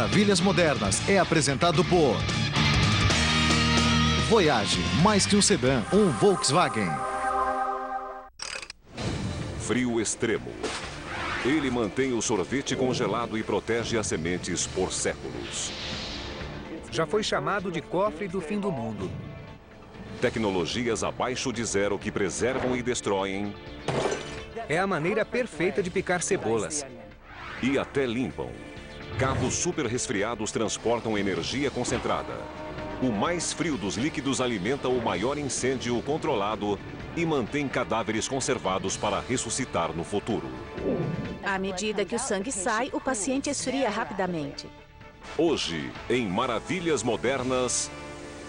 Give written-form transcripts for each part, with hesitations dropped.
Maravilhas Modernas é apresentado por Voyage, mais que um sedã, um Volkswagen. Frio extremo. Ele mantém o sorvete congelado e protege as sementes por séculos. Já foi chamado de cofre do fim do mundo. Tecnologias abaixo de zero que preservam e destroem. É a maneira perfeita de picar cebolas. E até limpam. Cabos super resfriados transportam energia concentrada. O mais frio dos líquidos alimenta o maior incêndio controlado e mantém cadáveres conservados para ressuscitar no futuro. À medida que o sangue sai, o paciente esfria rapidamente. Hoje, em Maravilhas Modernas,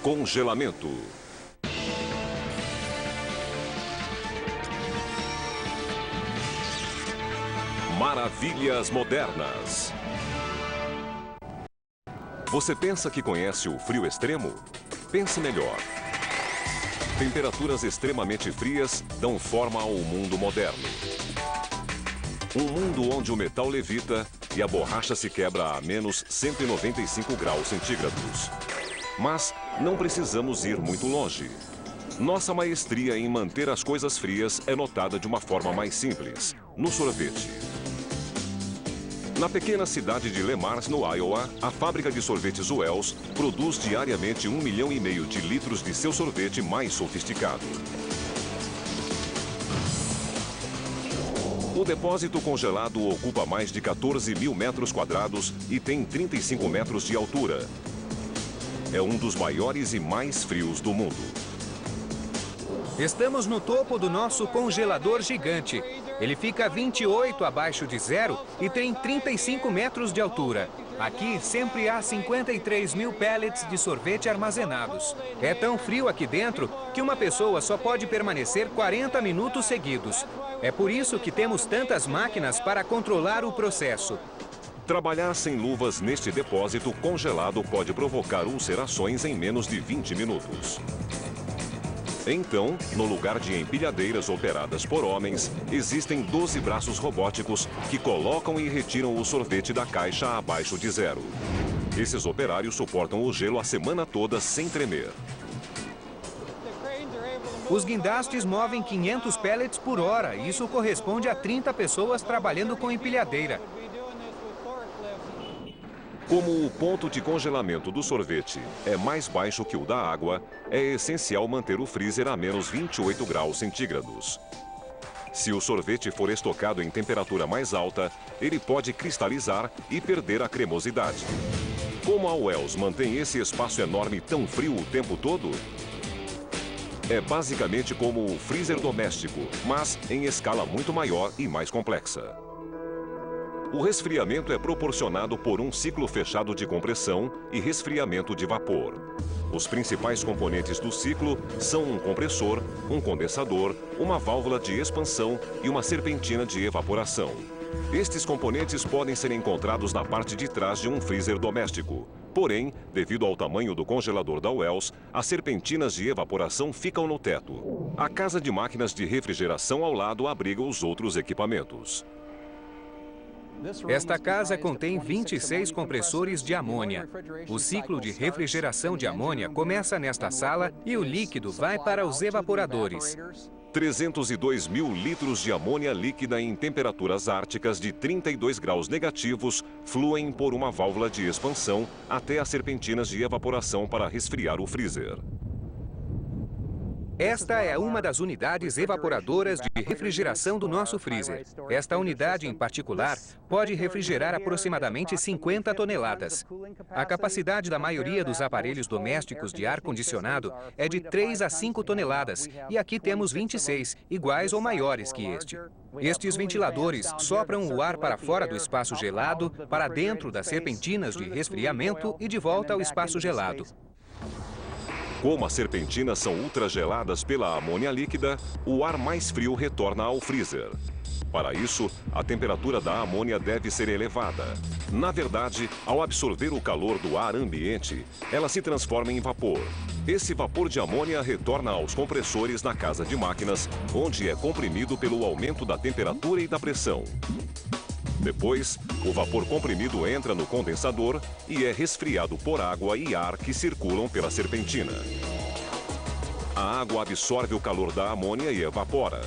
congelamento. Maravilhas Modernas. Você pensa que conhece o frio extremo? Pense melhor. Temperaturas extremamente frias dão forma ao mundo moderno. Um mundo onde o metal levita e a borracha se quebra a menos 195 graus centígrados. Mas não precisamos ir muito longe. Nossa maestria em manter as coisas frias é notada de uma forma mais simples, no sorvete. Na pequena cidade de Le Mars, no Iowa, a fábrica de sorvetes Wells produz diariamente 1,5 milhão de litros de seu sorvete mais sofisticado. O depósito congelado ocupa mais de 14 mil metros quadrados e tem 35 metros de altura. É um dos maiores e mais frios do mundo. Estamos no topo do nosso congelador gigante. Ele fica 28 abaixo de zero e tem 35 metros de altura. Aqui sempre há 53 mil pellets de sorvete armazenados. É tão frio aqui dentro que uma pessoa só pode permanecer 40 minutos seguidos. É por isso que temos tantas máquinas para controlar o processo. Trabalhar sem luvas neste depósito congelado pode provocar ulcerações em menos de 20 minutos. Então, no lugar de empilhadeiras operadas por homens, existem 12 braços robóticos que colocam e retiram o sorvete da caixa abaixo de zero. Esses operários suportam o gelo a semana toda sem tremer. Os guindastes movem 500 pellets por hora. Isso corresponde a 30 pessoas trabalhando com empilhadeira. Como o ponto de congelamento do sorvete é mais baixo que o da água, é essencial manter o freezer a menos 28 graus centígrados. Se o sorvete for estocado em temperatura mais alta, ele pode cristalizar e perder a cremosidade. Como a Wells mantém esse espaço enorme tão frio o tempo todo? É basicamente como o freezer doméstico, mas em escala muito maior e mais complexa. O resfriamento é proporcionado por um ciclo fechado de compressão e resfriamento de vapor. Os principais componentes do ciclo são um compressor, um condensador, uma válvula de expansão e uma serpentina de evaporação. Estes componentes podem ser encontrados na parte de trás de um freezer doméstico. Porém, devido ao tamanho do congelador da Wells, as serpentinas de evaporação ficam no teto. A casa de máquinas de refrigeração ao lado abriga os outros equipamentos. Esta casa contém 26 compressores de amônia. O ciclo de refrigeração de amônia começa nesta sala e o líquido vai para os evaporadores. 302 mil litros de amônia líquida em temperaturas árticas de 32 graus negativos fluem por uma válvula de expansão até as serpentinas de evaporação para resfriar o freezer. Esta é uma das unidades evaporadoras de refrigeração do nosso freezer. Esta unidade em particular pode refrigerar aproximadamente 50 toneladas. A capacidade da maioria dos aparelhos domésticos de ar-condicionado é de 3 a 5 toneladas e aqui temos 26, iguais ou maiores que este. Estes ventiladores sopram o ar para fora do espaço gelado, para dentro das serpentinas de resfriamento e de volta ao espaço gelado. Como as serpentinas são ultrageladas pela amônia líquida, o ar mais frio retorna ao freezer. Para isso, a temperatura da amônia deve ser elevada. Na verdade, ao absorver o calor do ar ambiente, ela se transforma em vapor. Esse vapor de amônia retorna aos compressores na casa de máquinas, onde é comprimido pelo aumento da temperatura e da pressão. Depois, o vapor comprimido entra no condensador e é resfriado por água e ar que circulam pela serpentina. A água absorve o calor da amônia e evapora.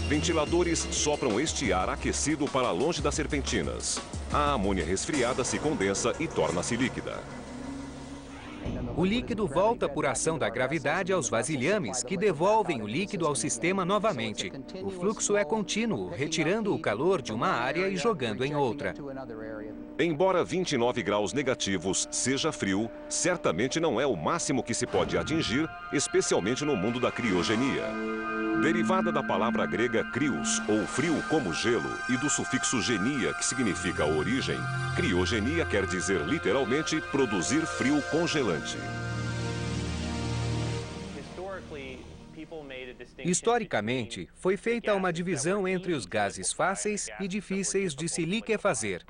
Ventiladores sopram este ar aquecido para longe das serpentinas. A amônia resfriada se condensa e torna-se líquida. O líquido volta por ação da gravidade aos vasilhames, que devolvem o líquido ao sistema novamente. O fluxo é contínuo, retirando o calor de uma área e jogando em outra. Embora 29 graus negativos seja frio, certamente não é o máximo que se pode atingir, especialmente no mundo da criogenia. Derivada da palavra grega krios, ou frio como gelo, e do sufixo genia, que significa origem, criogenia quer dizer literalmente produzir frio congelante. Historicamente, foi feita uma divisão entre os gases fáceis e difíceis de se liquefazer.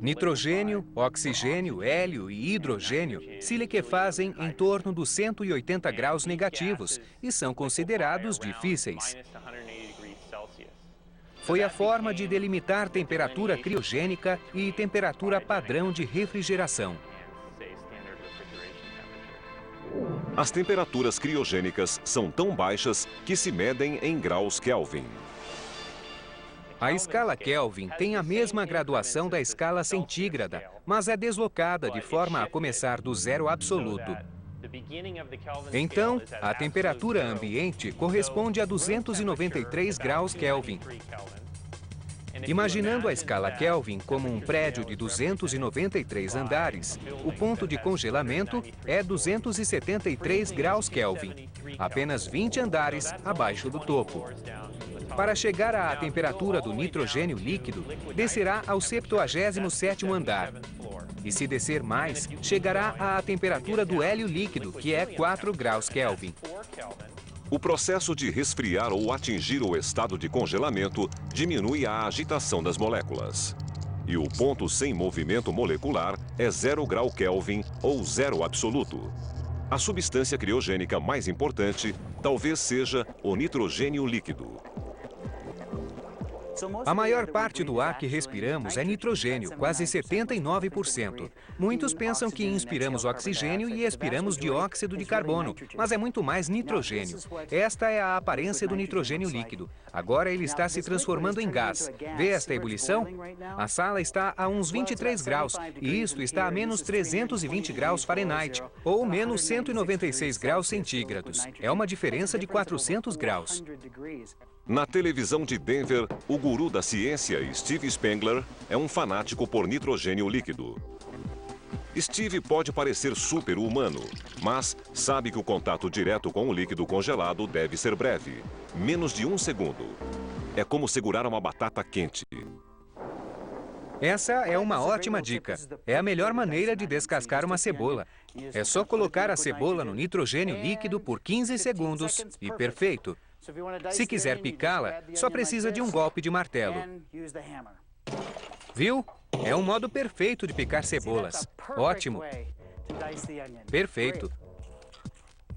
Nitrogênio, oxigênio, hélio e hidrogênio se liquefazem em torno dos 180 graus negativos e são considerados difíceis. Foi a forma de delimitar temperatura criogênica e temperatura padrão de refrigeração. As temperaturas criogênicas são tão baixas que se medem em graus Kelvin. A escala Kelvin tem a mesma graduação da escala centígrada, mas é deslocada de forma a começar do zero absoluto. Então, a temperatura ambiente corresponde a 293 graus Kelvin. Imaginando a escala Kelvin como um prédio de 293 andares, o ponto de congelamento é 273 graus Kelvin, apenas 20 andares abaixo do topo. Para chegar à temperatura do nitrogênio líquido, descerá ao 77º andar. E se descer mais, chegará à temperatura do hélio líquido, que é 4 graus Kelvin. O processo de resfriar ou atingir o estado de congelamento diminui a agitação das moléculas. E o ponto sem movimento molecular é 0 grau Kelvin ou zero absoluto. A substância criogênica mais importante talvez seja o nitrogênio líquido. A maior parte do ar que respiramos é nitrogênio, quase 79%. Muitos pensam que inspiramos oxigênio e expiramos dióxido de carbono, mas é muito mais nitrogênio. Esta é a aparência do nitrogênio líquido. Agora ele está se transformando em gás. Vê esta ebulição? A sala está a uns 23 graus e isto está a menos 320 graus Fahrenheit, ou menos 196 graus centígrados. É uma diferença de 400 graus. Na televisão de Denver, o guru da ciência, Steve Spangler, é um fanático por nitrogênio líquido. Steve pode parecer super-humano, mas sabe que o contato direto com o líquido congelado deve ser breve, menos de 1 segundo. É como segurar uma batata quente. Essa é uma ótima dica. É a melhor maneira de descascar uma cebola. É só colocar a cebola no nitrogênio líquido por 15 segundos e perfeito. Se quiser picá-la, só precisa de um golpe de martelo. Viu? É um modo perfeito de picar cebolas. Ótimo. Perfeito.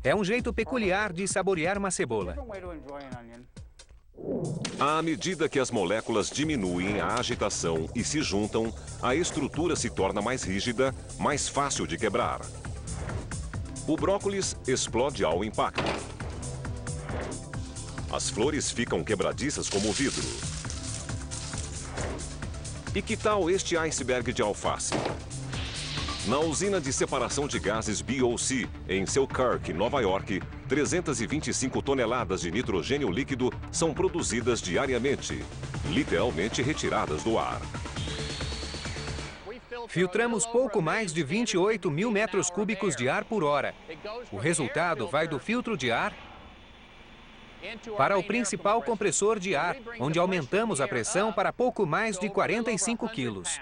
É um jeito peculiar de saborear uma cebola. À medida que as moléculas diminuem a agitação e se juntam, a estrutura se torna mais rígida, mais fácil de quebrar. O brócolis explode ao impacto. As flores ficam quebradiças como vidro. E que tal este iceberg de alface? Na usina de separação de gases BOC, em Selkirk, Nova York, 325 toneladas de nitrogênio líquido são produzidas diariamente, literalmente retiradas do ar. Filtramos pouco mais de 28 mil metros cúbicos de ar por hora. O resultado vai do filtro de ar para o principal compressor de ar, onde aumentamos a pressão para pouco mais de 45 quilos.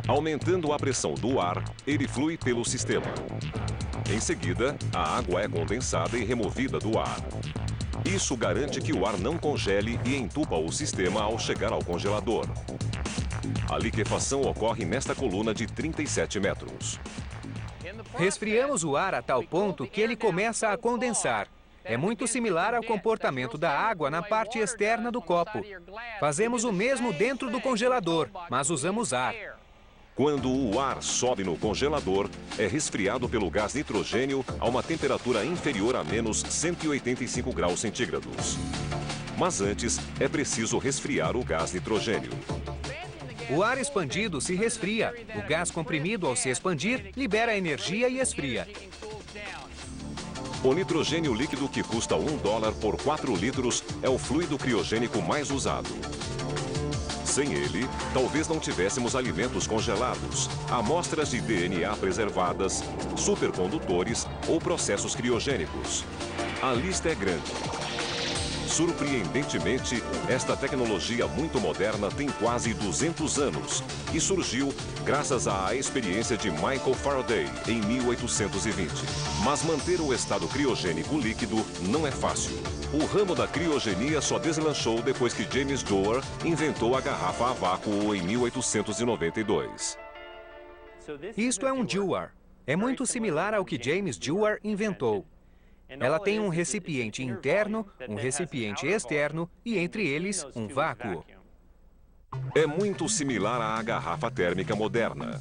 Aumentando a pressão do ar, ele flui pelo sistema. Em seguida, a água é condensada e removida do ar. Isso garante que o ar não congele e entupa o sistema ao chegar ao congelador. A liquefação ocorre nesta coluna de 37 metros. Resfriamos o ar a tal ponto que ele começa a condensar. É muito similar ao comportamento da água na parte externa do copo. Fazemos o mesmo dentro do congelador, mas usamos ar. Quando o ar sobe no congelador, é resfriado pelo gás nitrogênio a uma temperatura inferior a menos 185 graus centígrados. Mas antes, é preciso resfriar o gás nitrogênio. O ar expandido se resfria. O gás comprimido, ao se expandir, libera energia e esfria. O nitrogênio líquido, que custa $1 por 4 litros, é o fluido criogênico mais usado. Sem ele, talvez não tivéssemos alimentos congelados, amostras de DNA preservadas, supercondutores ou processos criogênicos. A lista é grande. Surpreendentemente, esta tecnologia muito moderna tem quase 200 anos e surgiu graças à experiência de Michael Faraday em 1820. Mas manter o estado criogênico líquido não é fácil. O ramo da criogenia só deslanchou depois que James Dewar inventou a garrafa a vácuo em 1892. Isto é um Dewar. É muito similar ao que James Dewar inventou. Ela tem um recipiente interno, um recipiente externo e, entre eles, um vácuo. É muito similar à garrafa térmica moderna.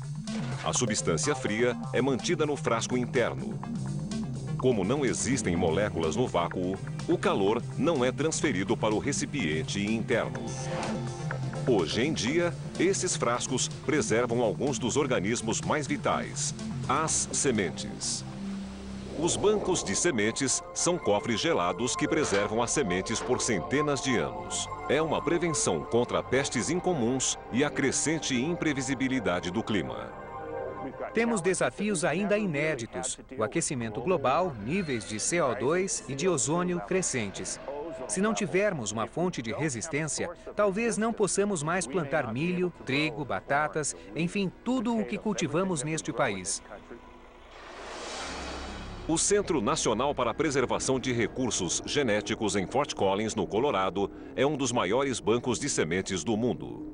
A substância fria é mantida no frasco interno. Como não existem moléculas no vácuo, o calor não é transferido para o recipiente interno. Hoje em dia, esses frascos preservam alguns dos organismos mais vitais, as sementes. Os bancos de sementes são cofres gelados que preservam as sementes por centenas de anos. É uma prevenção contra pestes incomuns e a crescente imprevisibilidade do clima. Temos desafios ainda inéditos: o aquecimento global, níveis de CO2 e de ozônio crescentes. Se não tivermos uma fonte de resistência, talvez não possamos mais plantar milho, trigo, batatas, enfim, tudo o que cultivamos neste país. O Centro Nacional para a Preservação de Recursos Genéticos em Fort Collins, no Colorado, é um dos maiores bancos de sementes do mundo.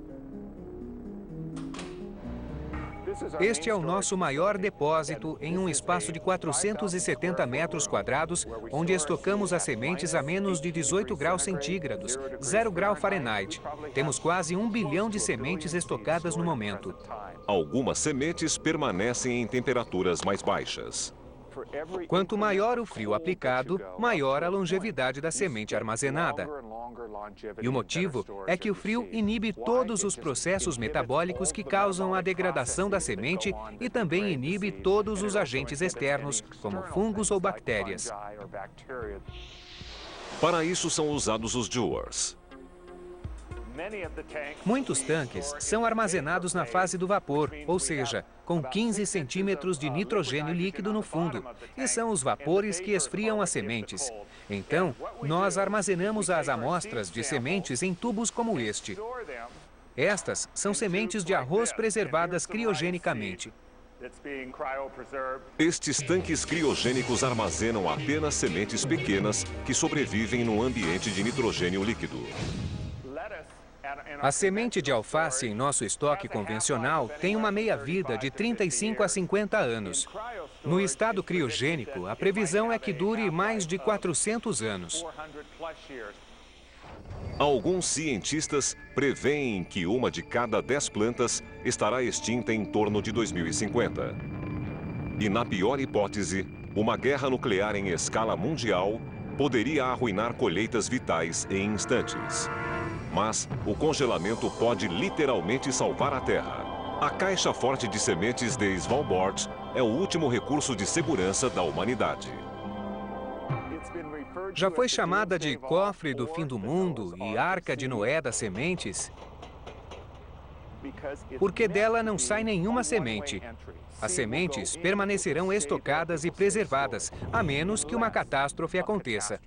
Este é o nosso maior depósito em um espaço de 470 metros quadrados, onde estocamos as sementes a menos de 18 graus centígrados, 0 grau Fahrenheit. Temos quase 1 bilhão de sementes estocadas no momento. Algumas sementes permanecem em temperaturas mais baixas. Quanto maior o frio aplicado, maior a longevidade da semente armazenada. E o motivo é que o frio inibe todos os processos metabólicos que causam a degradação da semente e também inibe todos os agentes externos, como fungos ou bactérias. Para isso são usados os Dewars. Muitos tanques são armazenados na fase do vapor, ou seja, com 15 centímetros de nitrogênio líquido no fundo, e são os vapores que esfriam as sementes. Então, nós armazenamos as amostras de sementes em tubos como este. Estas são sementes de arroz preservadas criogenicamente. Estes tanques criogênicos armazenam apenas sementes pequenas que sobrevivem num ambiente de nitrogênio líquido. A semente de alface em nosso estoque convencional tem uma meia-vida de 35 a 50 anos. No estado criogênico, a previsão é que dure mais de 400 anos. Alguns cientistas preveem que uma de cada 10 plantas estará extinta em torno de 2050. E na pior hipótese, uma guerra nuclear em escala mundial poderia arruinar colheitas vitais em instantes. Mas o congelamento pode literalmente salvar a Terra. A caixa forte de sementes de Svalbard é o último recurso de segurança da humanidade. Já foi chamada de cofre do fim do mundo e arca de Noé das sementes, porque dela não sai nenhuma semente. As sementes permanecerão estocadas e preservadas, a menos que uma catástrofe aconteça.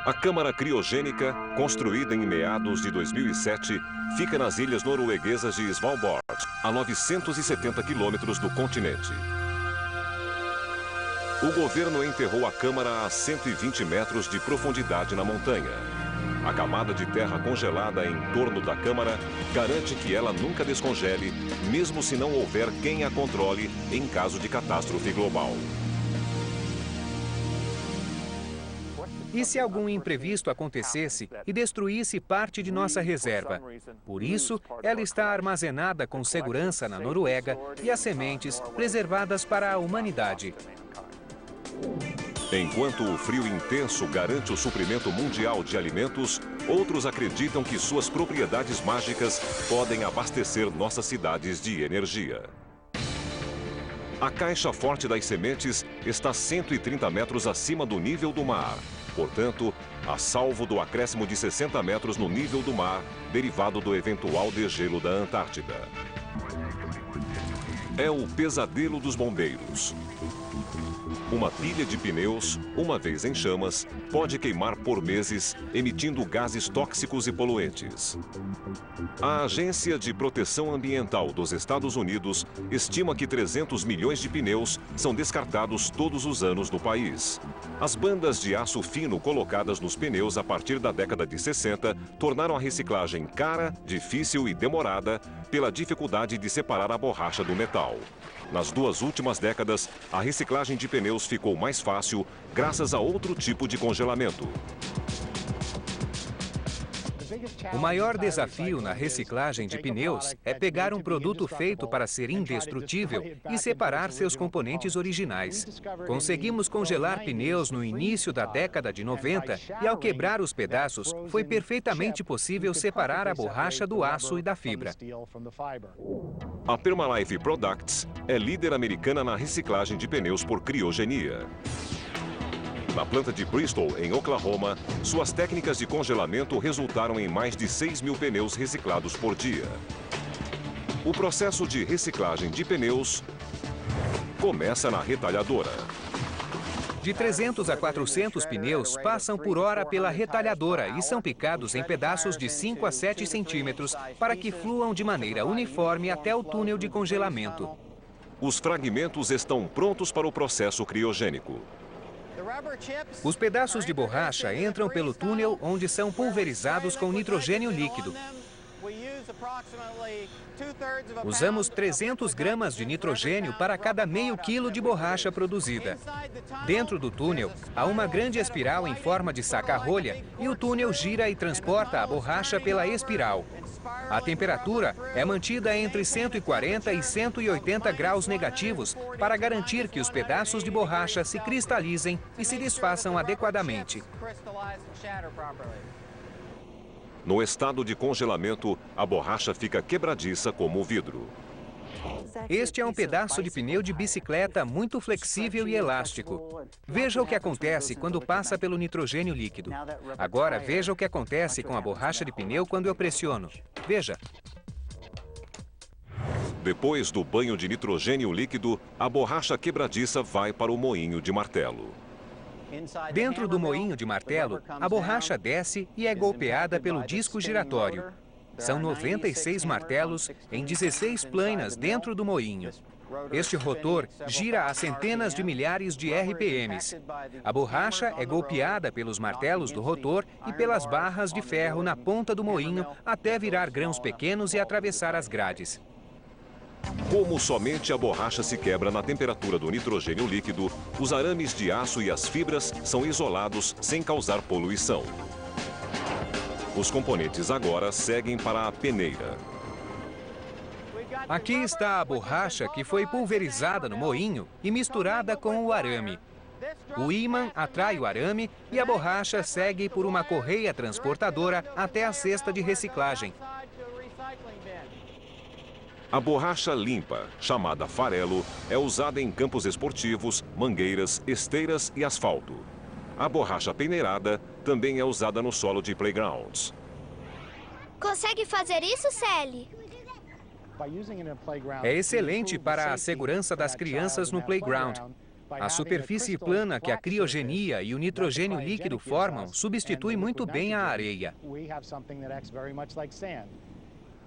A câmara criogênica, construída em meados de 2007, fica nas ilhas norueguesas de Svalbard, a 970 quilômetros do continente. O governo enterrou a câmara a 120 metros de profundidade na montanha. A camada de terra congelada em torno da câmara garante que ela nunca descongele, mesmo se não houver quem a controle em caso de catástrofe global. E se algum imprevisto acontecesse e destruísse parte de nossa reserva? Por isso, ela está armazenada com segurança na Noruega e as sementes preservadas para a humanidade. Enquanto o frio intenso garante o suprimento mundial de alimentos, outros acreditam que suas propriedades mágicas podem abastecer nossas cidades de energia. A caixa forte das sementes está 130 metros acima do nível do mar. Portanto, a salvo do acréscimo de 60 metros no nível do mar, derivado do eventual degelo da Antártida. É o pesadelo dos bombeiros. Uma pilha de pneus, uma vez em chamas, pode queimar por meses, emitindo gases tóxicos e poluentes. A Agência de Proteção Ambiental dos Estados Unidos estima que 300 milhões de pneus são descartados todos os anos no país. As bandas de aço fino colocadas nos pneus a partir da década de 60 tornaram a reciclagem cara, difícil e demorada pela dificuldade de separar a borracha do metal. Nas 2 últimas décadas, a reciclagem de pneus ficou mais fácil graças a outro tipo de congelamento. O maior desafio na reciclagem de pneus é pegar um produto feito para ser indestrutível e separar seus componentes originais. Conseguimos congelar pneus no início da década de 90 e, ao quebrar os pedaços, foi perfeitamente possível separar a borracha do aço e da fibra. A Permalife Products é líder americana na reciclagem de pneus por criogenia. Na planta de Bristol, em Oklahoma, suas técnicas de congelamento resultaram em mais de 6 mil pneus reciclados por dia. O processo de reciclagem de pneus começa na retalhadora. De 300 a 400 pneus passam por hora pela retalhadora e são picados em pedaços de 5 a 7 centímetros para que fluam de maneira uniforme até o túnel de congelamento. Os fragmentos estão prontos para o processo criogênico. Os pedaços de borracha entram pelo túnel, onde são pulverizados com nitrogênio líquido. Usamos 300 gramas de nitrogênio para cada meio quilo de borracha produzida. Dentro do túnel, há uma grande espiral em forma de saca-rolha e o túnel gira e transporta a borracha pela espiral. A temperatura é mantida entre 140 e 180 graus negativos para garantir que os pedaços de borracha se cristalizem e se desfaçam adequadamente. No estado de congelamento, a borracha fica quebradiça como o vidro. Este é um pedaço de pneu de bicicleta muito flexível e elástico. Veja o que acontece quando passa pelo nitrogênio líquido. Agora veja o que acontece com a borracha de pneu quando eu pressiono. Veja. Depois do banho de nitrogênio líquido, a borracha quebradiça vai para o moinho de martelo. Dentro do moinho de martelo, a borracha desce e é golpeada pelo disco giratório. São 96 martelos em 16 plainas dentro do moinho. Este rotor gira a centenas de milhares de RPMs. A borracha é golpeada pelos martelos do rotor e pelas barras de ferro na ponta do moinho até virar grãos pequenos e atravessar as grades. Como somente a borracha se quebra na temperatura do nitrogênio líquido, os arames de aço e as fibras são isolados sem causar poluição. Os componentes agora seguem para a peneira. Aqui está a borracha que foi pulverizada no moinho e misturada com o arame. O ímã atrai o arame e a borracha segue por uma correia transportadora até a cesta de reciclagem. A borracha limpa, chamada farelo, é usada em campos esportivos, mangueiras, esteiras e asfalto. A borracha peneirada também é usada no solo de playgrounds. Consegue fazer isso, Sally? É excelente para a segurança das crianças no playground. A superfície plana que a criogenia e o nitrogênio líquido formam substitui muito bem a areia.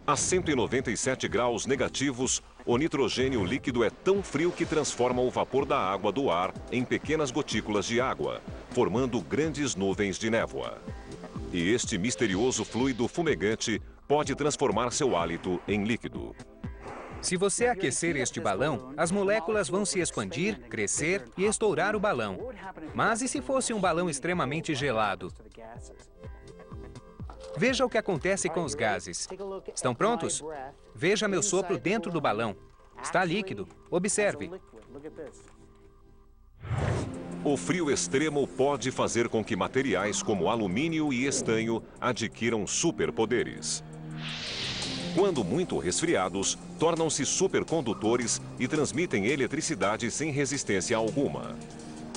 A 197 graus negativos, o nitrogênio líquido é tão frio que transforma o vapor da água do ar em pequenas gotículas de água, formando grandes nuvens de névoa. E este misterioso fluido fumegante pode transformar seu hálito em líquido. Se você aquecer este balão, as moléculas vão se expandir, crescer e estourar o balão. Mas e se fosse um balão extremamente gelado? Veja o que acontece com os gases. Estão prontos? Veja meu sopro dentro do balão. Está líquido. Observe. O frio extremo pode fazer com que materiais como alumínio e estanho adquiram superpoderes. Quando muito resfriados, tornam-se supercondutores e transmitem eletricidade sem resistência alguma.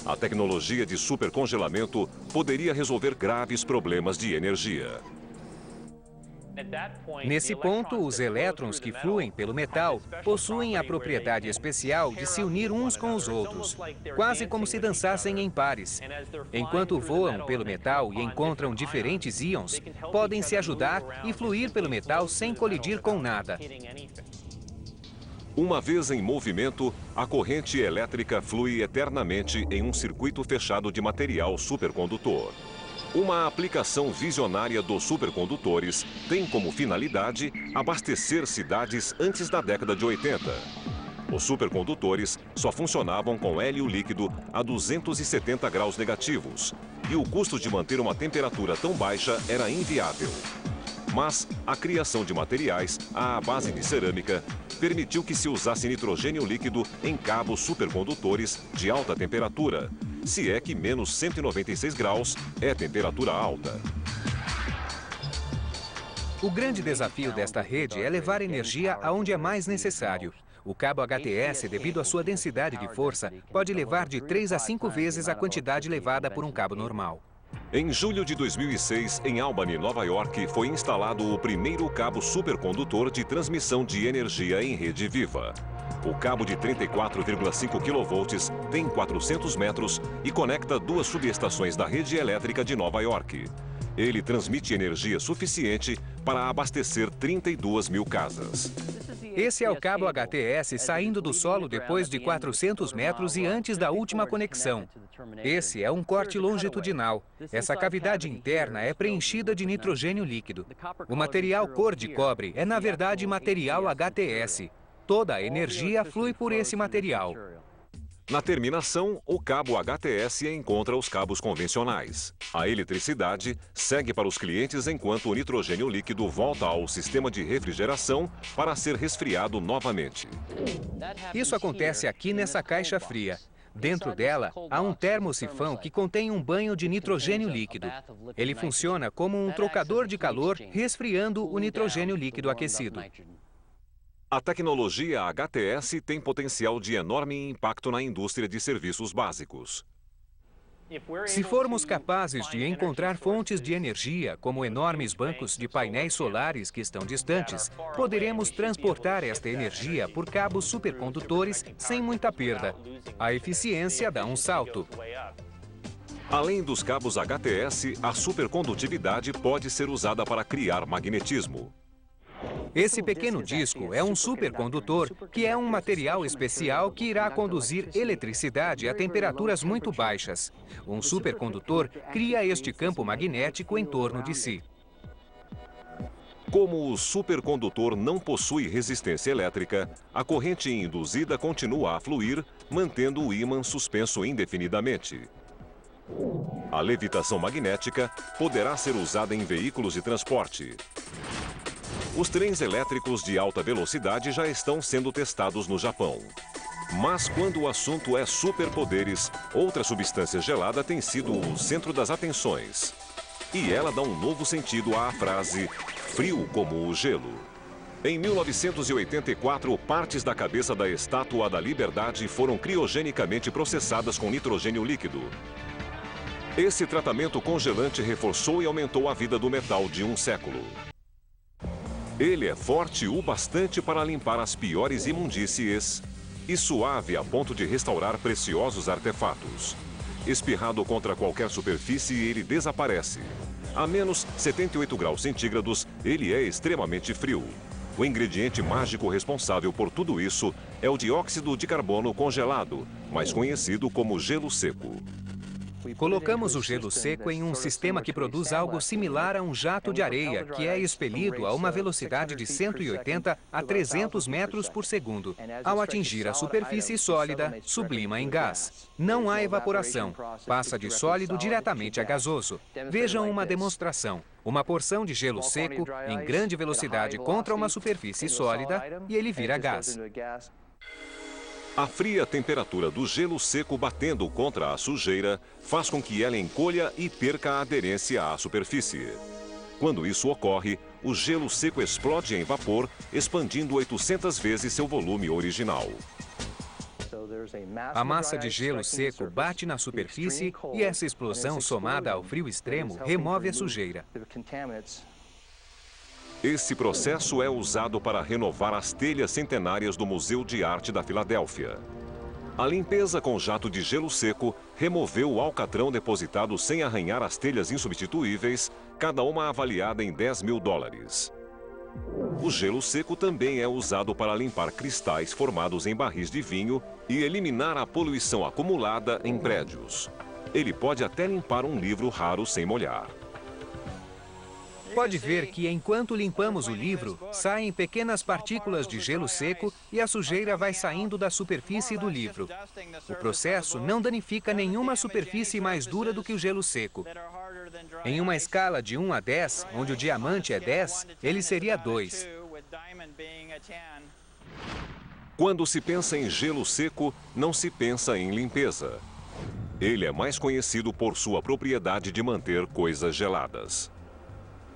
A tecnologia de supercongelamento poderia resolver graves problemas de energia. Nesse ponto, os elétrons que fluem pelo metal possuem a propriedade especial de se unir uns com os outros, quase como se dançassem em pares. Enquanto voam pelo metal e encontram diferentes íons, podem se ajudar e fluir pelo metal sem colidir com nada. Uma vez em movimento, a corrente elétrica flui eternamente em um circuito fechado de material supercondutor. Uma aplicação visionária dos supercondutores tem como finalidade abastecer cidades antes da década de 80. Os supercondutores só funcionavam com hélio líquido a 270 graus negativos e o custo de manter uma temperatura tão baixa era inviável. Mas a criação de materiais à base de cerâmica permitiu que se usasse nitrogênio líquido em cabos supercondutores de alta temperatura, se é que menos 196 graus é temperatura alta. O grande desafio desta rede é levar energia aonde é mais necessário. O cabo HTS, devido à sua densidade de força, pode levar de 3 a 5 vezes a quantidade levada por um cabo normal. Em julho de 2006, em Albany, Nova York, foi instalado o primeiro cabo supercondutor de transmissão de energia em rede viva. O cabo de 34,5 kV tem 400 metros e conecta duas subestações da rede elétrica de Nova York. Ele transmite energia suficiente para abastecer 32 mil casas. Esse é o cabo HTS saindo do solo depois de 400 metros e antes da última conexão. Esse é um corte longitudinal. Essa cavidade interna é preenchida de nitrogênio líquido. O material cor de cobre é, na verdade, material HTS. Toda a energia flui por esse material. Na terminação, o cabo HTS encontra os cabos convencionais. A eletricidade segue para os clientes enquanto o nitrogênio líquido volta ao sistema de refrigeração para ser resfriado novamente. Isso acontece aqui nessa caixa fria. Dentro dela, há um termosifão que contém um banho de nitrogênio líquido. Ele funciona como um trocador de calor, resfriando o nitrogênio líquido aquecido. A tecnologia HTS tem potencial de enorme impacto na indústria de serviços básicos. Se formos capazes de encontrar fontes de energia, como enormes bancos de painéis solares que estão distantes, poderemos transportar esta energia por cabos supercondutores sem muita perda. A eficiência dá um salto. Além dos cabos HTS, a supercondutividade pode ser usada para criar magnetismo. Esse pequeno disco é um supercondutor, que é um material especial que irá conduzir eletricidade a temperaturas muito baixas. Um supercondutor cria este campo magnético em torno de si. Como o supercondutor não possui resistência elétrica, a corrente induzida continua a fluir, mantendo o ímã suspenso indefinidamente. A levitação magnética poderá ser usada em veículos de transporte. Os trens elétricos de alta velocidade já estão sendo testados no Japão. Mas quando o assunto é superpoderes, outra substância gelada tem sido o centro das atenções. E ela dá um novo sentido à frase frio como o gelo. Em 1984, partes da cabeça da Estátua da Liberdade foram criogenicamente processadas com nitrogênio líquido. Esse tratamento congelante reforçou e aumentou a vida do metal de um século. Ele é forte o bastante para limpar as piores imundícies e suave a ponto de restaurar preciosos artefatos. Espirrado contra qualquer superfície, ele desaparece. A menos 78 graus centígrados, ele é extremamente frio. O ingrediente mágico responsável por tudo isso é o dióxido de carbono congelado, mais conhecido como gelo seco. Colocamos o gelo seco em um sistema que produz algo similar a um jato de areia, que é expelido a uma velocidade de 180 a 300 metros por segundo. Ao atingir a superfície sólida, sublima em gás. Não há evaporação, passa de sólido diretamente a gasoso. Vejam uma demonstração. Uma porção de gelo seco em grande velocidade contra uma superfície sólida e ele vira gás. A fria temperatura do gelo seco batendo contra a sujeira faz com que ela encolha e perca a aderência à superfície. Quando isso ocorre, o gelo seco explode em vapor, expandindo 800 vezes seu volume original. A massa de gelo seco bate na superfície e essa explosão, somada ao frio extremo, remove a sujeira. Esse processo é usado para renovar as telhas centenárias do Museu de Arte da Filadélfia. A limpeza com jato de gelo seco removeu o alcatrão depositado sem arranhar as telhas insubstituíveis, cada uma avaliada em $10 mil. O gelo seco também é usado para limpar cristais formados em barris de vinho e eliminar a poluição acumulada em prédios. Ele pode até limpar um livro raro sem molhar. Pode ver que, enquanto limpamos o livro, saem pequenas partículas de gelo seco e a sujeira vai saindo da superfície do livro. O processo não danifica nenhuma superfície mais dura do que o gelo seco. Em uma escala de 1 a 10, onde o diamante é 10, ele seria 2. Quando se pensa em gelo seco, não se pensa em limpeza. Ele é mais conhecido por sua propriedade de manter coisas geladas.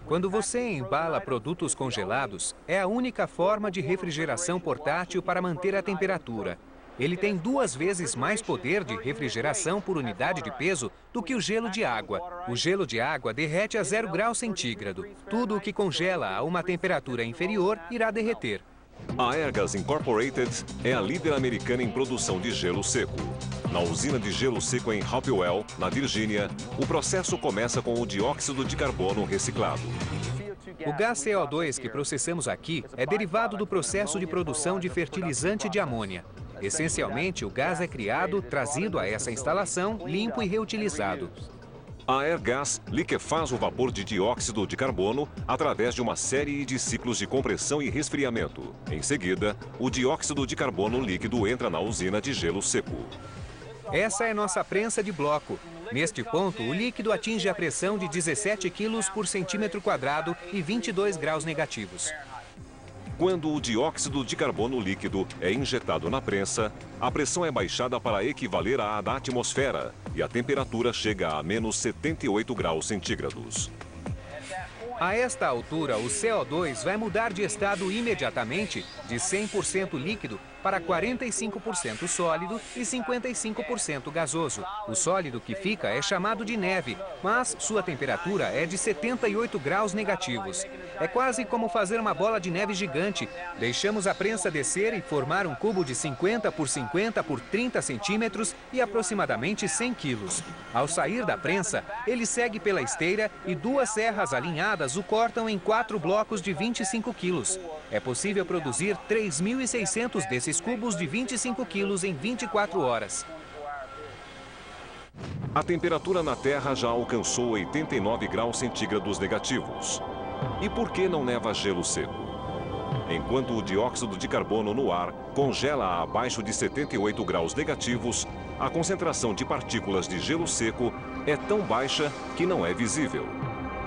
Quando você embala produtos congelados, é a única forma de refrigeração portátil para manter a temperatura. Ele tem 2 vezes mais poder de refrigeração por unidade de peso do que o gelo de água. O gelo de água derrete a 0 graus centígrado. Tudo o que congela a uma temperatura inferior irá derreter. A Airgas Incorporated é a líder americana em produção de gelo seco. Na usina de gelo seco em Hopewell, na Virgínia, o processo começa com o dióxido de carbono reciclado. O gás CO2 que processamos aqui é derivado do processo de produção de fertilizante de amônia. Essencialmente, o gás é criado, trazido a essa instalação, limpo e reutilizado. A Airgas liquefaz o vapor de dióxido de carbono através de uma série de ciclos de compressão e resfriamento. Em seguida, o dióxido de carbono líquido entra na usina de gelo seco. Essa é nossa prensa de bloco. Neste ponto, o líquido atinge a pressão de 17 kg por centímetro quadrado e 22 graus negativos. Quando o dióxido de carbono líquido é injetado na prensa, a pressão é baixada para equivaler à da atmosfera e a temperatura chega a menos 78 graus centígrados. A esta altura, o CO2 vai mudar de estado imediatamente, de 100% líquido para 45% sólido e 55% gasoso. O sólido que fica é chamado de neve, mas sua temperatura é de 78 graus negativos. É quase como fazer uma bola de neve gigante. Deixamos a prensa descer e formar um cubo de 50 por 50 por 30 centímetros e aproximadamente 100 quilos. Ao sair da prensa, ele segue pela esteira e 2 serras alinhadas o cortam em 4 blocos de 25 quilos. É possível produzir 3.600 desses cubos de 25 quilos em 24 horas. A temperatura na Terra já alcançou 89 graus centígrados negativos. E por que não neva gelo seco? Enquanto o dióxido de carbono no ar congela a abaixo de 78 graus negativos, a concentração de partículas de gelo seco é tão baixa que não é visível.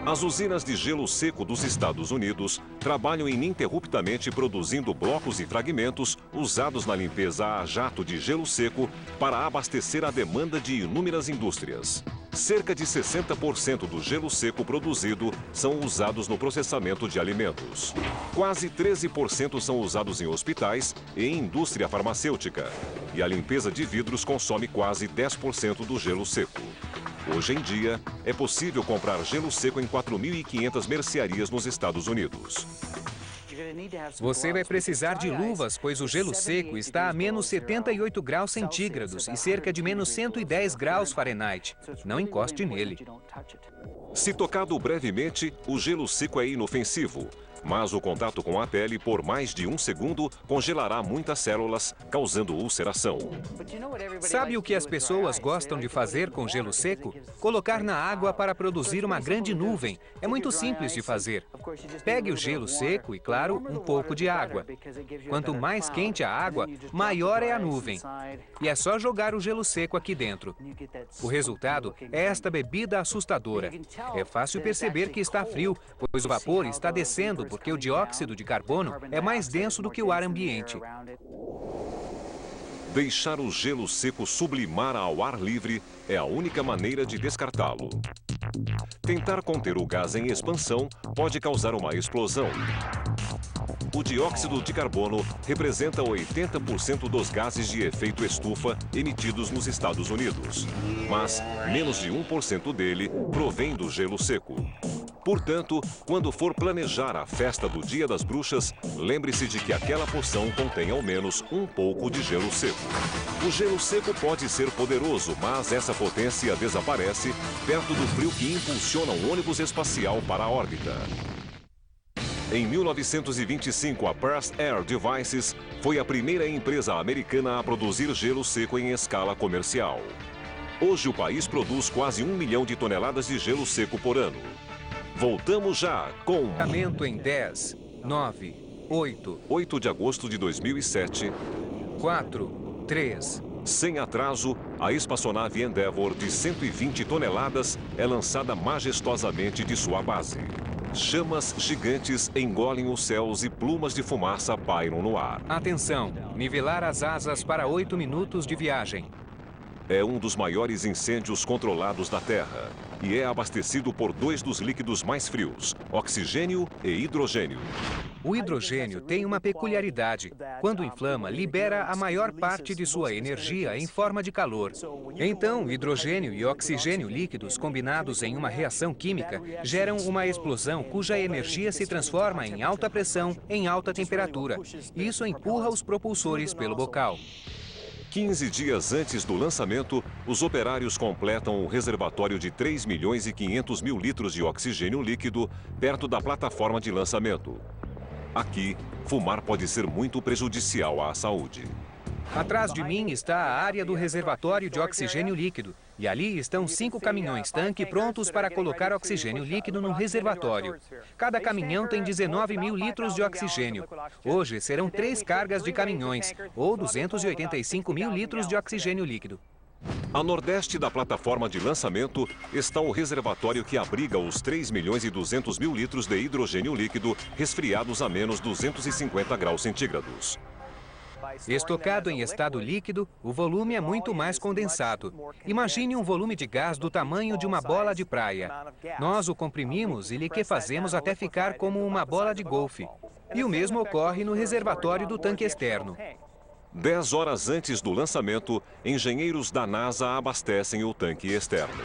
As usinas de gelo seco dos Estados Unidos trabalham ininterruptamente produzindo blocos e fragmentos usados na limpeza a jato de gelo seco para abastecer a demanda de inúmeras indústrias. Cerca de 60% do gelo seco produzido são usados no processamento de alimentos. Quase 13% são usados em hospitais e em indústria farmacêutica. E a limpeza de vidros consome quase 10% do gelo seco. Hoje em dia, é possível comprar gelo seco em 4.500 mercearias nos Estados Unidos. Você vai precisar de luvas, pois o gelo seco está a menos 78 graus centígrados e cerca de menos 110 graus Fahrenheit. Não encoste nele. Se tocado brevemente, o gelo seco é inofensivo. mas o contato com a pele por mais de 1 segundo congelará muitas células, causando ulceração. Sabe o que as pessoas gostam de fazer com gelo seco? Colocar na água para produzir uma grande nuvem. É muito simples de fazer. Pegue o gelo seco e, claro, um pouco de água. Quanto mais quente a água, maior é a nuvem. E é só jogar o gelo seco aqui dentro. O resultado é esta bebida assustadora. É fácil perceber que está frio, pois o vapor está descendo porque o dióxido de carbono é mais denso do que o ar ambiente. Deixar o gelo seco sublimar ao ar livre é a única maneira de descartá-lo. Tentar conter o gás em expansão pode causar uma explosão. O dióxido de carbono representa 80% dos gases de efeito estufa emitidos nos Estados Unidos, mas menos de 1% dele provém do gelo seco. Portanto, quando for planejar a festa do Dia das Bruxas, lembre-se de que aquela poção contém ao menos um pouco de gelo seco. O gelo seco pode ser poderoso, mas essa potência desaparece perto do frio que impulsiona um ônibus espacial para a órbita. Em 1925, a Parse Air Devices foi a primeira empresa americana a produzir gelo seco em escala comercial. Hoje, o país produz quase 1 milhão de toneladas de gelo seco por ano. Voltamos já com... Em 10, 9, 8... 8 de agosto de 2007... 4, 3... Sem atraso, a espaçonave Endeavour de 120 toneladas é lançada majestosamente de sua base. Chamas gigantes engolem os céus e plumas de fumaça pairam no ar. Atenção, nivelar as asas para 8 minutos de viagem. É um dos maiores incêndios controlados da Terra e é abastecido por 2 dos líquidos mais frios, oxigênio e hidrogênio. O hidrogênio tem uma peculiaridade. Quando inflama, libera a maior parte de sua energia em forma de calor. Então, hidrogênio e oxigênio líquidos combinados em uma reação química geram uma explosão cuja energia se transforma em alta pressão em alta temperatura. Isso empurra os propulsores pelo bocal. 15 dias antes do lançamento, os operários completam o reservatório de 3 milhões e 500 mil litros de oxigênio líquido perto da plataforma de lançamento. Aqui, fumar pode ser muito prejudicial à saúde. Atrás de mim está a área do reservatório de oxigênio líquido. E ali estão 5 caminhões-tanque prontos para colocar oxigênio líquido no reservatório. Cada caminhão tem 19 mil litros de oxigênio. Hoje serão 3 cargas de caminhões, ou 285 mil litros de oxigênio líquido. A nordeste da plataforma de lançamento está o reservatório que abriga os 3 milhões e 200 mil litros de hidrogênio líquido resfriados a menos 250 graus centígrados. Estocado em estado líquido, o volume é muito mais condensado. Imagine um volume de gás do tamanho de uma bola de praia. Nós o comprimimos e liquefazemos até ficar como uma bola de golfe. E o mesmo ocorre no reservatório do tanque externo. 10 horas antes do lançamento, engenheiros da NASA abastecem o tanque externo.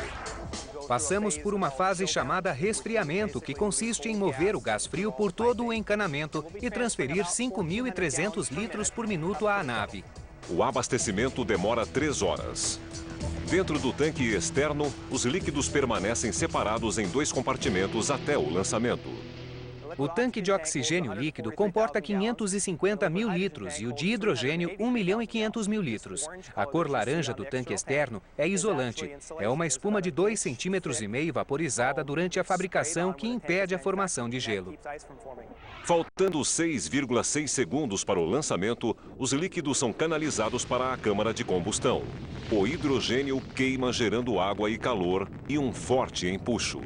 Passamos por uma fase chamada resfriamento, que consiste em mover o gás frio por todo o encanamento e transferir 5.300 litros por minuto à nave. O abastecimento demora 3 horas. Dentro do tanque externo, os líquidos permanecem separados em 2 compartimentos até o lançamento. O tanque de oxigênio líquido comporta 550 mil litros e o de hidrogênio 1 milhão e 500 mil litros. A cor laranja do tanque externo é isolante. É uma espuma de 2,5 cm vaporizada durante a fabricação que impede a formação de gelo. Faltando 6,6 segundos para o lançamento, os líquidos são canalizados para a câmara de combustão. O hidrogênio queima gerando água e calor e um forte empuxo.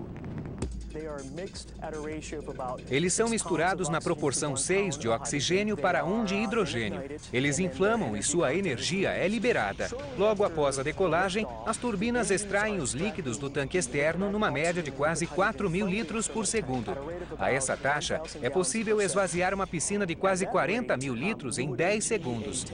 Eles são misturados na proporção 6 de oxigênio para 1 de hidrogênio. Eles inflamam e sua energia é liberada. Logo após a decolagem, as turbinas extraem os líquidos do tanque externo numa média de quase 4.000 litros por segundo. A essa taxa, é possível esvaziar uma piscina de quase 40.000 litros em 10 segundos.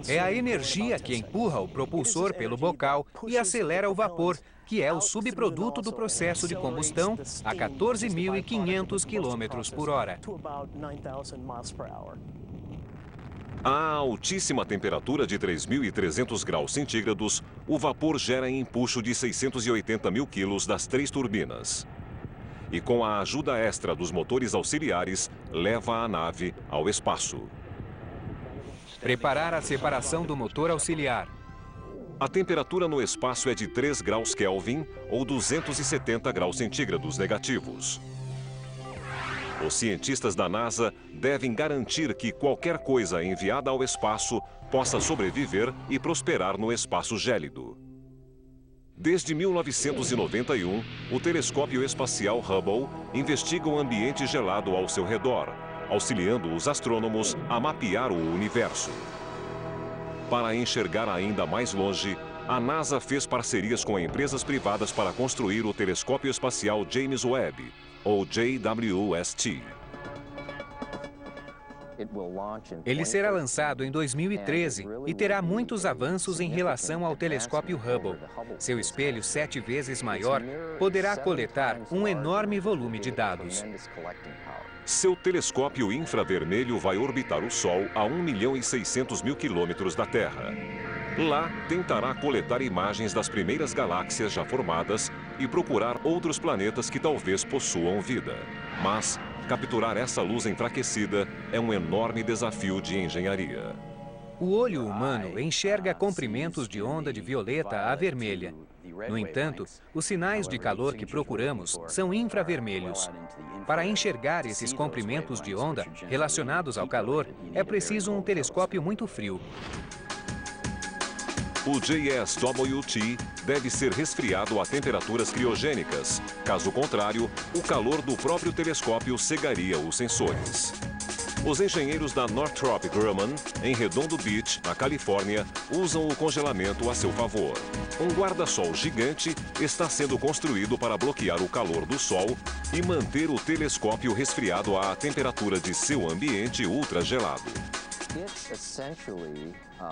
É a energia que empurra o propulsor pelo bocal e acelera o vapor, que é o subproduto do processo de combustão a 14.500 km por hora. À altíssima temperatura de 3.300 graus centígrados, o vapor gera empuxo de 680 mil quilos das 3 turbinas. e com a ajuda extra dos motores auxiliares, leva a nave ao espaço. Preparar a separação do motor auxiliar. A temperatura no espaço é de 3 graus Kelvin ou 270 graus centígrados negativos. Os cientistas da NASA devem garantir que qualquer coisa enviada ao espaço possa sobreviver e prosperar no espaço gélido. Desde 1991, o telescópio espacial Hubble investiga o ambiente gelado ao seu redor, auxiliando os astrônomos a mapear o universo. Para enxergar ainda mais longe, a NASA fez parcerias com empresas privadas para construir o telescópio espacial James Webb, ou JWST. Ele será lançado em 2013 e terá muitos avanços em relação ao telescópio Hubble. Seu espelho 7 vezes maior poderá coletar um enorme volume de dados. Seu telescópio infravermelho vai orbitar o Sol a 1.600.000 quilômetros da Terra. Lá, tentará coletar imagens das primeiras galáxias já formadas e procurar outros planetas que talvez possuam vida. Mas capturar essa luz enfraquecida é um enorme desafio de engenharia. O olho humano enxerga comprimentos de onda de violeta a vermelha. No entanto, os sinais de calor que procuramos são infravermelhos. Para enxergar esses comprimentos de onda relacionados ao calor, é preciso um telescópio muito frio. O JSWT deve ser resfriado a temperaturas criogênicas. Caso contrário, o calor do próprio telescópio cegaria os sensores. Os engenheiros da Northrop Grumman, em Redondo Beach, na Califórnia, usam o congelamento a seu favor. Um guarda-sol gigante está sendo construído para bloquear o calor do Sol e manter o telescópio resfriado à temperatura de seu ambiente ultragelado.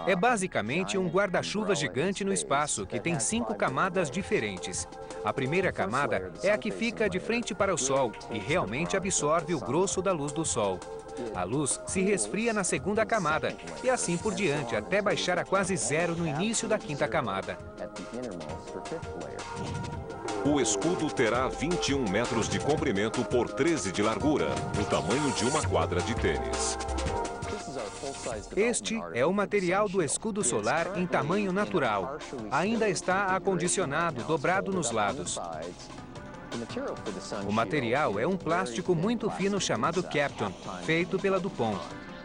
É basicamente um guarda-chuva gigante no espaço que tem 5 camadas diferentes. A primeira camada é a que fica de frente para o Sol e realmente absorve o grosso da luz do Sol. A luz se resfria na segunda camada e assim por diante até baixar a quase zero no início da quinta camada. O escudo terá 21 metros de comprimento por 13 de largura, o tamanho de uma quadra de tênis. Este é o material do escudo solar em tamanho natural. Ainda está acondicionado, dobrado nos lados. O material é um plástico muito fino chamado Kapton, feito pela DuPont.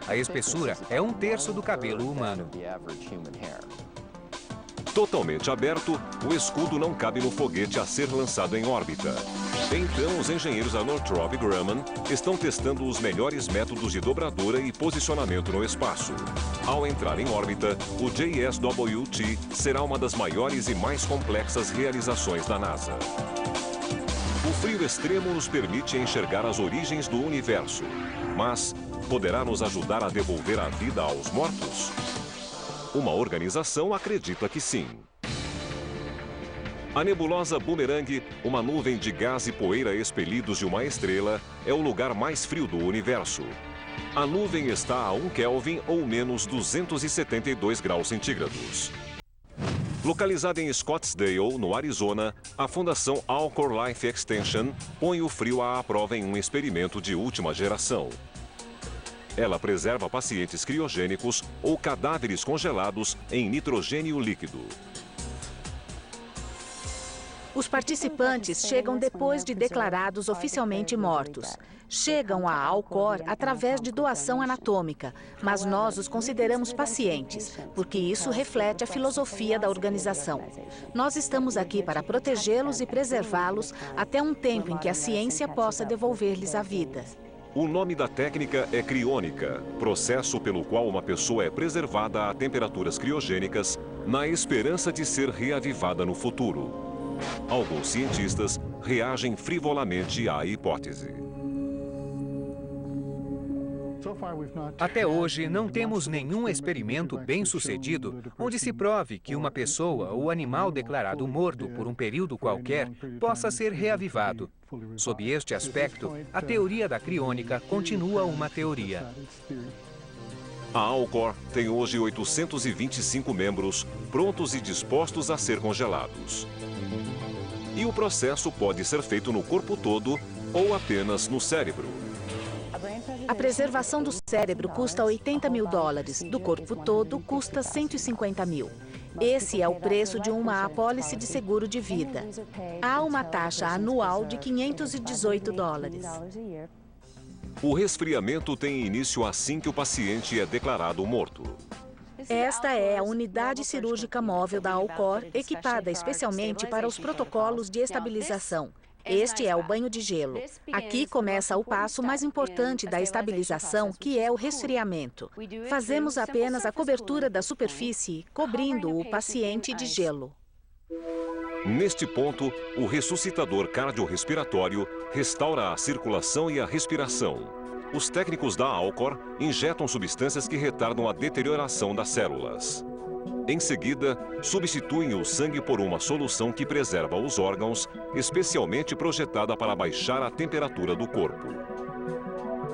A espessura é 1/3 do cabelo humano. Totalmente aberto, o escudo não cabe no foguete a ser lançado em órbita. Então, os engenheiros da Northrop Grumman estão testando os melhores métodos de dobradura e posicionamento no espaço. Ao entrar em órbita, o JSWT será uma das maiores e mais complexas realizações da NASA. O frio extremo nos permite enxergar as origens do universo, mas poderá nos ajudar a devolver a vida aos mortos? Uma organização acredita que sim. A nebulosa Boomerang, uma nuvem de gás e poeira expelidos de uma estrela, é o lugar mais frio do universo. A nuvem está a 1 Kelvin ou menos 272 graus centígrados. Localizada em Scottsdale, no Arizona, a Fundação Alcor Life Extension põe o frio à prova em um experimento de última geração. Ela preserva pacientes criogênicos ou cadáveres congelados em nitrogênio líquido. Os participantes chegam depois de declarados oficialmente mortos. Chegam à Alcor através de doação anatômica, mas nós os consideramos pacientes, porque isso reflete a filosofia da organização. Nós estamos aqui para protegê-los e preservá-los até um tempo em que a ciência possa devolver-lhes a vida. O nome da técnica é criônica, processo pelo qual uma pessoa é preservada a temperaturas criogênicas na esperança de ser reavivada no futuro. Alguns cientistas reagem frivolamente à hipótese. Até hoje, não temos nenhum experimento bem-sucedido onde se prove que uma pessoa ou animal declarado morto por um período qualquer possa ser reavivado. Sob este aspecto, a teoria da criônica continua uma teoria. A Alcor tem hoje 825 membros prontos e dispostos a ser congelados. E o processo pode ser feito no corpo todo ou apenas no cérebro. A preservação do cérebro custa 80 mil dólares, do corpo todo custa 150 mil. Esse é o preço de uma apólice de seguro de vida. Há uma taxa anual de 518 dólares. O resfriamento tem início assim que o paciente é declarado morto. Esta é a unidade cirúrgica móvel da Alcor, equipada especialmente para os protocolos de estabilização. Este é o banho de gelo. Aqui começa o passo mais importante da estabilização, que é o resfriamento. Fazemos apenas a cobertura da superfície, cobrindo o paciente de gelo. Neste ponto, o ressuscitador cardiorrespiratório restaura a circulação e a respiração. Os técnicos da Alcor injetam substâncias que retardam a deterioração das células. Em seguida, substituem o sangue por uma solução que preserva os órgãos, especialmente projetada para baixar a temperatura do corpo.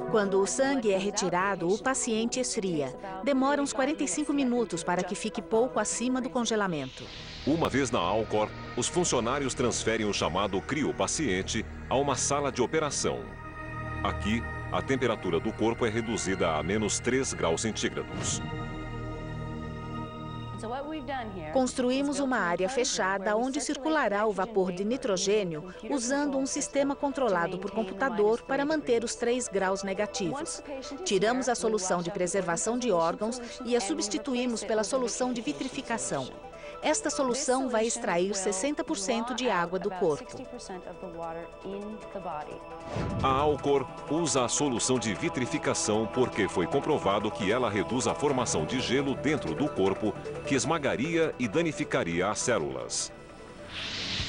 Quando o sangue é retirado, o paciente esfria. Demora uns 45 minutos para que fique pouco acima do congelamento. Uma vez na Alcor, os funcionários transferem o chamado criopaciente a uma sala de operação. Aqui, a temperatura do corpo é reduzida a menos 3 graus centígrados. Construímos uma área fechada onde circulará o vapor de nitrogênio usando um sistema controlado por computador para manter os 3 graus negativos. Tiramos a solução de preservação de órgãos e a substituímos pela solução de vitrificação. Esta solução vai extrair 60% de água do corpo. A Alcor usa a solução de vitrificação porque foi comprovado que ela reduz a formação de gelo dentro do corpo, que esmagaria e danificaria as células.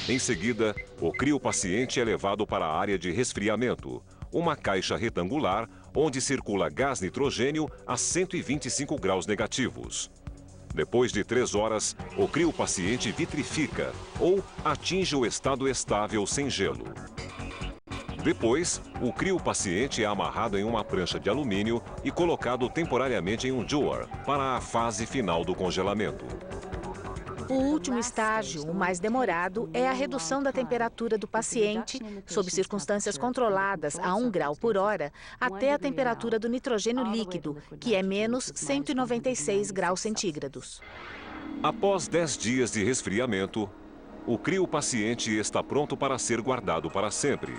Em seguida, o criopaciente é levado para a área de resfriamento, uma caixa retangular onde circula gás nitrogênio a 125 graus negativos. Depois de 3 horas, o criopaciente vitrifica ou atinge o estado estável sem gelo. Depois, o criopaciente é amarrado em uma prancha de alumínio e colocado temporariamente em um dewar para a fase final do congelamento. O último estágio, o mais demorado, é a redução da temperatura do paciente, sob circunstâncias controladas a 1 grau por hora, até a temperatura do nitrogênio líquido, que é menos 196 graus centígrados. Após 10 dias de resfriamento, o criopaciente está pronto para ser guardado para sempre.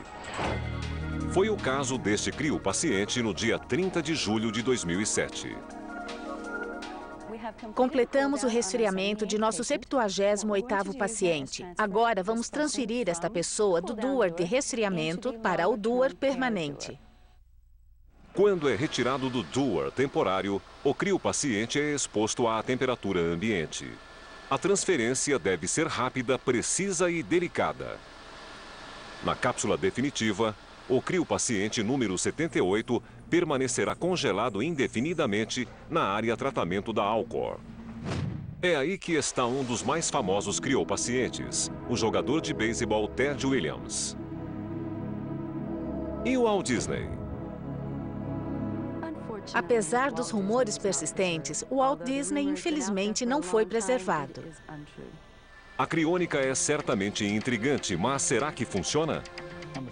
Foi o caso deste criopaciente no dia 30 de julho de 2007. Completamos o resfriamento de nosso 78º paciente. Agora vamos transferir esta pessoa do dewar de resfriamento para o dewar permanente. Quando é retirado do dewar temporário, o criopaciente é exposto à temperatura ambiente. A transferência deve ser rápida, precisa e delicada. Na cápsula definitiva, o criopaciente número 78 permanecerá congelado indefinidamente na área tratamento da Alcor. É aí que está um dos mais famosos criopacientes, o jogador de beisebol Ted Williams. E o Walt Disney? Apesar dos rumores persistentes, o Walt Disney infelizmente não foi preservado. A criônica é certamente intrigante, mas será que funciona?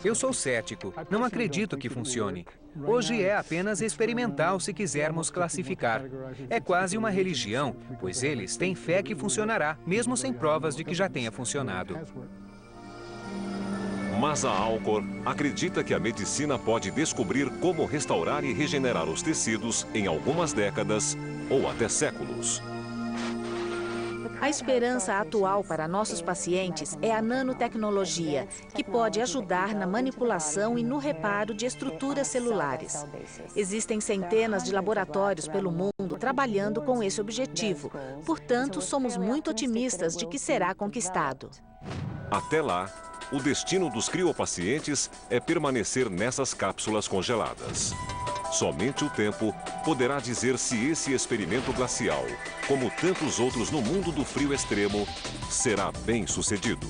Eu sou cético. Não acredito que funcione. Hoje é apenas experimental se quisermos classificar. É quase uma religião, pois eles têm fé que funcionará, mesmo sem provas de que já tenha funcionado. Mas a Alcor acredita que a medicina pode descobrir como restaurar e regenerar os tecidos em algumas décadas ou até séculos. A esperança atual para nossos pacientes é a nanotecnologia, que pode ajudar na manipulação e no reparo de estruturas celulares. Existem centenas de laboratórios pelo mundo trabalhando com esse objetivo. Portanto, somos muito otimistas de que será conquistado. Até lá, o destino dos criopacientes é permanecer nessas cápsulas congeladas. Somente o tempo poderá dizer se esse experimento glacial, como tantos outros no mundo do frio extremo, será bem sucedido.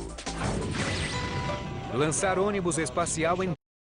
Lançar ônibus espacial em